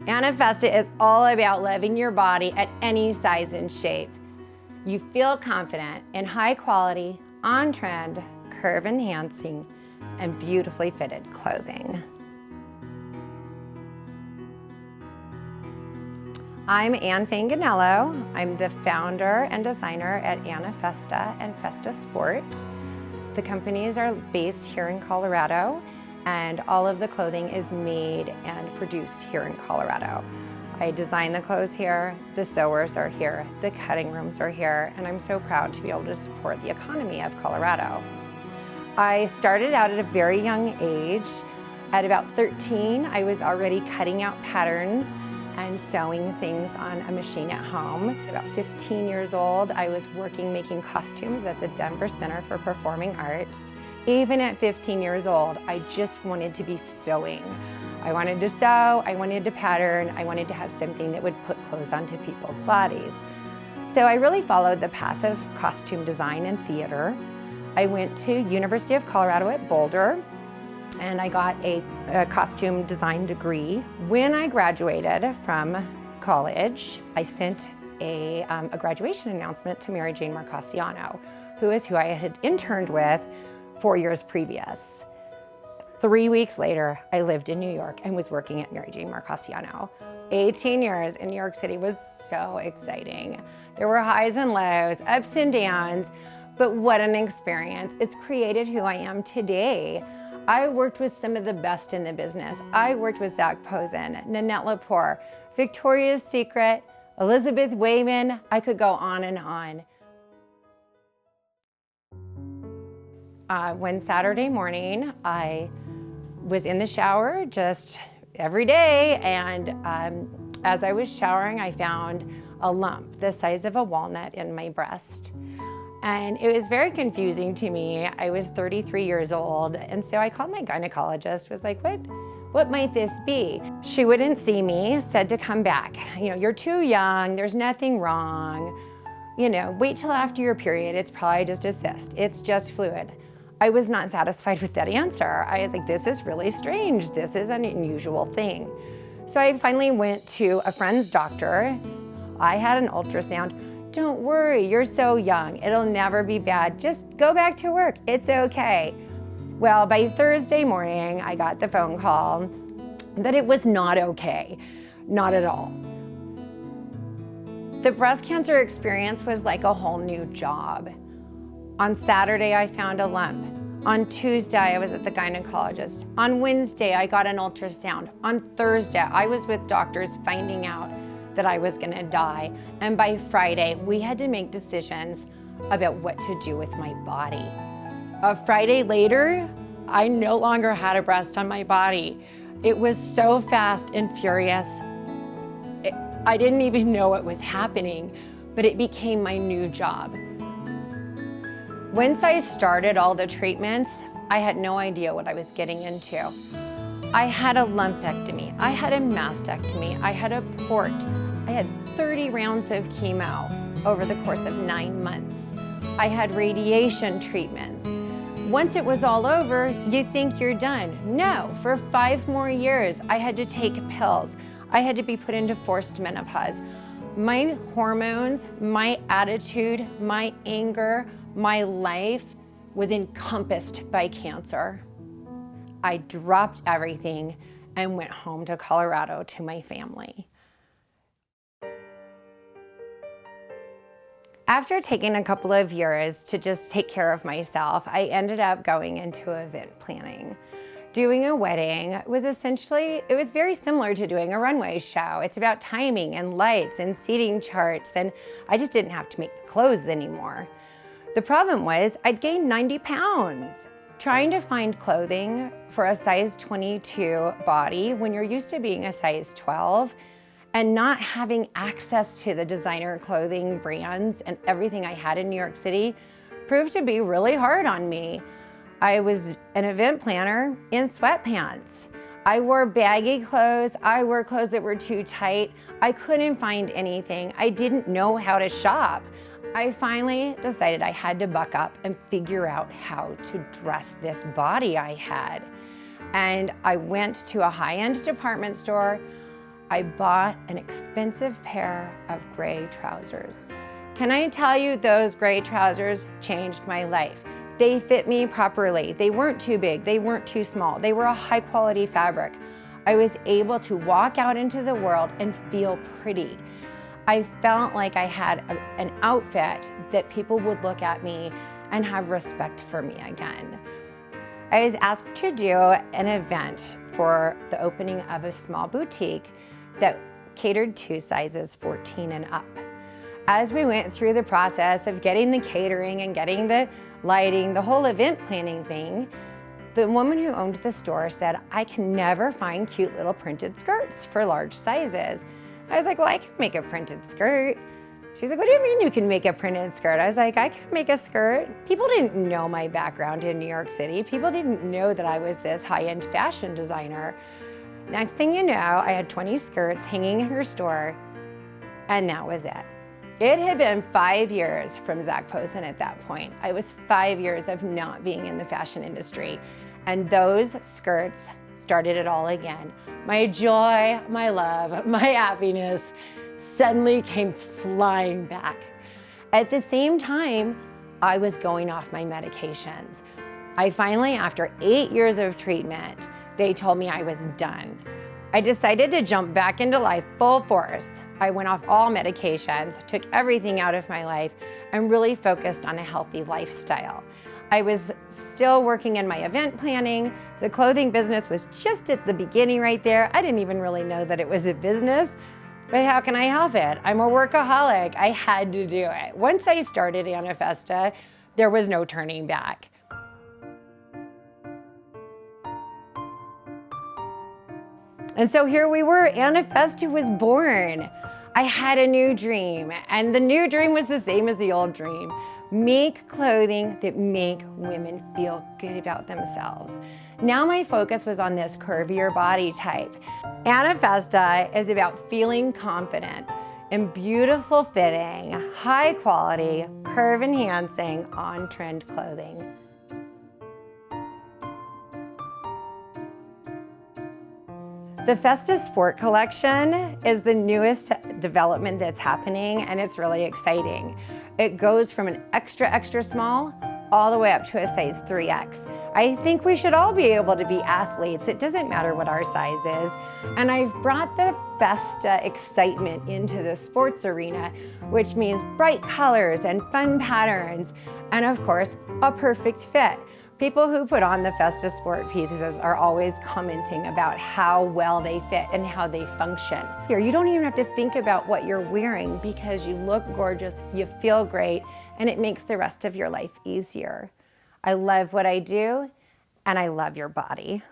AnnaFesta is all about loving your body at any size and shape. You feel confident in high quality, on-trend, curve-enhancing, and beautifully fitted clothing. I'm Ann Fanganello. I'm the founder and designer at AnnaFesta and Festa Sport. The companies are based here in Colorado, and all of the clothing is made and produced here in Colorado. I design the clothes here, the sewers are here, the cutting rooms are here, and I'm so proud to be able to support the economy of Colorado. I started out at a very young age. At about 13, I was already cutting out patterns and sewing things on a machine at home. About 15 years old, I was making costumes at the Denver Center for Performing Arts. Even at 15 years old, I just wanted to be sewing. I wanted to sew, I wanted to pattern, I wanted to have something that would put clothes onto people's bodies. So I really followed the path of costume design and theater. I went to University of Colorado at Boulder, and I got a costume design degree. When I graduated from college, I sent a graduation announcement to Mary Jane Marcassiano, who I had interned with 4 years previous. 3 weeks later, I lived in New York and was working at Mary Jane Marcassiano. 18 years in New York City was so exciting. There were highs and lows, ups and downs, but what an experience. It's created who I am today. I worked with some of the best in the business. I worked with Zach Posen, Nanette Lepore, Victoria's Secret, Elizabeth Wayman. I could go on and on. One Saturday morning, I was in the shower just every day, and as I was showering, I found a lump the size of a walnut in my breast. And it was very confusing to me. I was 33 years old, and so I called my gynecologist, was like, what might this be? She wouldn't see me, said to come back. You know, you're too young, there's nothing wrong. You know, wait till after your period, it's probably just a cyst, it's just fluid. I was not satisfied with that answer. I was like, this is really strange. This is an unusual thing. So I finally went to a friend's doctor. I had an ultrasound. Don't worry, you're so young. It'll never be bad. Just go back to work. It's okay. Well, by Thursday morning, I got the phone call that it was not okay. Not at all. The breast cancer experience was like a whole new job. On Saturday, I found a lump. On Tuesday, I was at the gynecologist. On Wednesday, I got an ultrasound. On Thursday, I was with doctors finding out that I was gonna die. And by Friday, we had to make decisions about what to do with my body. A Friday later, I no longer had a breast on my body. It was so fast and furious. I didn't even know what was happening, but it became my new job. Once I started all the treatments, I had no idea what I was getting into. I had a lumpectomy, I had a mastectomy, I had a port. I had 30 rounds of chemo over the course of 9 months. I had radiation treatments. Once it was all over, you think you're done. No, for 5 more years, I had to take pills. I had to be put into forced menopause. My hormones, my attitude, my anger, my life was encompassed by cancer. I dropped everything and went home to Colorado to my family. After taking a couple of years to just take care of myself, I ended up going into event planning. Doing a wedding was it was very similar to doing a runway show. It's about timing and lights and seating charts, and I just didn't have to make the clothes anymore. The problem was I'd gained 90 pounds. Trying to find clothing for a size 22 body when you're used to being a size 12 and not having access to the designer clothing brands and everything I had in New York City proved to be really hard on me. I was an event planner in sweatpants. I wore baggy clothes. I wore clothes that were too tight. I couldn't find anything. I didn't know how to shop. I finally decided I had to buck up and figure out how to dress this body I had. And I went to a high-end department store. I bought an expensive pair of gray trousers. Can I tell you, those gray trousers changed my life. They fit me properly. They weren't too big, they weren't too small. They were a high quality fabric. I was able to walk out into the world and feel pretty. I felt like I had an outfit that people would look at me and have respect for me again. I was asked to do an event for the opening of a small boutique that catered to sizes 14 and up. As we went through the process of getting the catering and getting the lighting, the whole event planning thing, the woman who owned the store said, I can never find cute little printed skirts for large sizes. I was like, well, I can make a printed skirt. She's like, what do you mean you can make a printed skirt? I was like, I can make a skirt. People didn't know my background in New York City. People didn't know that I was this high-end fashion designer. Next thing you know, I had 20 skirts hanging in her store, and that was it. It had been 5 years from Zac Posen at that point. I was 5 years of not being in the fashion industry, and those skirts started it all again. My joy, my love, my happiness suddenly came flying back. At the same time, I was going off my medications. I finally, after 8 years of treatment, they told me I was done. I decided to jump back into life full force. I went off all medications, took everything out of my life, and really focused on a healthy lifestyle. I was still working in my event planning. The clothing business was just at the beginning right there. I didn't even really know that it was a business, but how can I help it? I'm a workaholic. I had to do it. Once I started AnnaFesta, there was no turning back. And so here we were, AnnaFesta was born. I had a new dream, and the new dream was the same as the old dream. Make clothing that make women feel good about themselves. Now my focus was on this curvier body type. AnnaFesta is about feeling confident in beautiful fitting, high quality, curve enhancing, on-trend clothing. The Festa Sport collection is the newest development that's happening, and it's really exciting. It goes from an extra, extra small all the way up to a size 3X. I think we should all be able to be athletes. It doesn't matter what our size is. And I've brought the Festa excitement into the sports arena, which means bright colors and fun patterns, and of course, a perfect fit. People who put on the Festa Sport pieces are always commenting about how well they fit and how they function. Here, you don't even have to think about what you're wearing because you look gorgeous, you feel great, and it makes the rest of your life easier. I love what I do, and I love your body.